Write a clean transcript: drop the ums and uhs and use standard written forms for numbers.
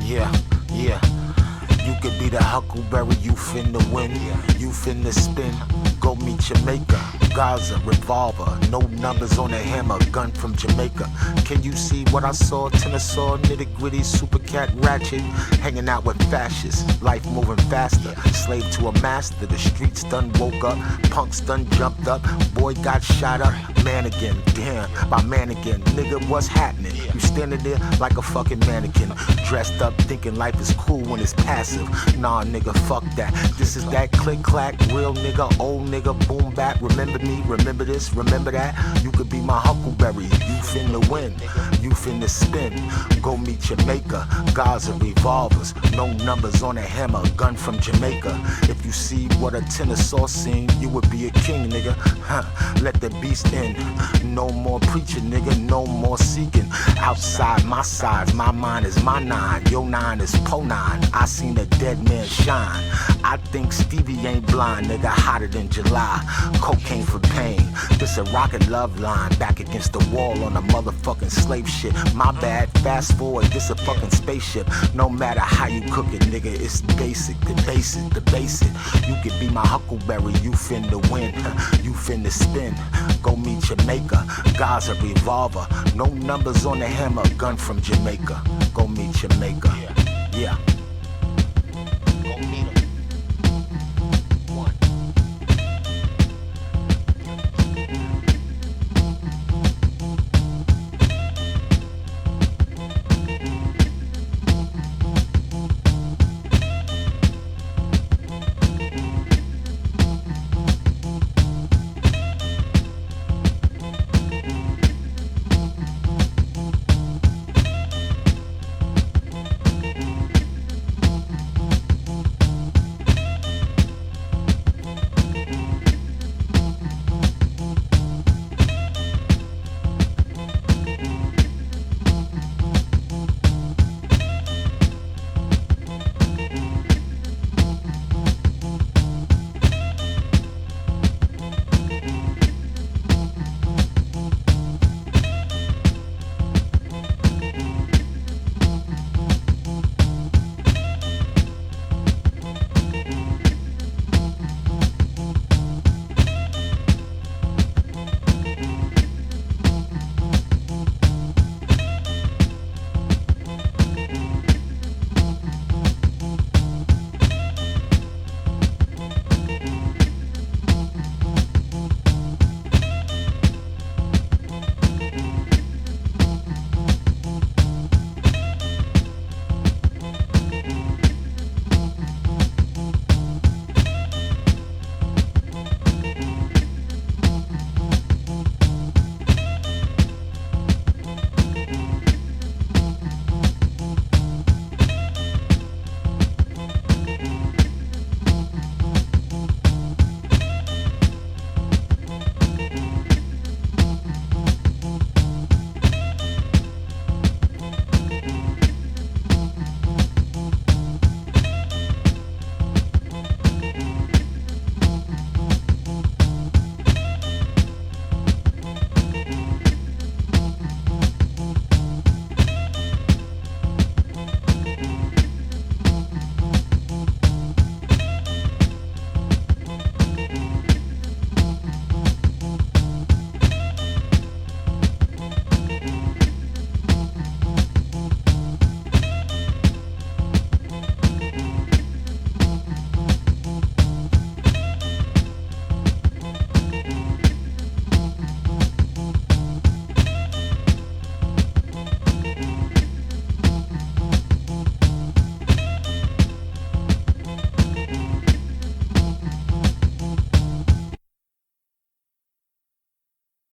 Yeah, yeah. You could be the huckleberry, you finna win, you finna spin. Go meet Jamaica, Gaza, revolver, no numbers on the hammer, gun from Jamaica. Can you see what I saw? Tennis-saw, nitty-gritty, super cat ratchet, hanging out with fascists, life moving faster. Slave to a master, the streets done woke up, punks done jumped up, boy got shot up. Man again, damn, by man again, nigga, what's happening? You standing there like a fucking mannequin, dressed up thinking life is cool when it's passive. Nah, nigga, fuck that. This is that click clack, real nigga, old nigga, boom bap. Remember me, remember this, remember that. You could be my huckleberry, you finna win, you finna spin. Go meet Jamaica, Gaza, revolvers, no numbers on a hammer, gun from Jamaica. If you see what a tennis-saw scene, you would be a king, nigga. Let the beast in. No more preaching, nigga, no more seeking. Outside my sides, my mind is my nine, your nine is po nine. I seen a dead man shine. I think Stevie ain't blind, nigga, hotter than July. Cocaine for pain. This a rocket love line, back against the wall on a motherfucking slave shit. My bad, fast forward, this a fucking spaceship. No matter how you cook it, nigga, it's basic, the basic, the basic. You could be my huckleberry, you finna win, you finna spin. Go meet Jamaica, Gaza, revolver, no numbers on the hammer, gun from Jamaica. Go meet Jamaica, yeah.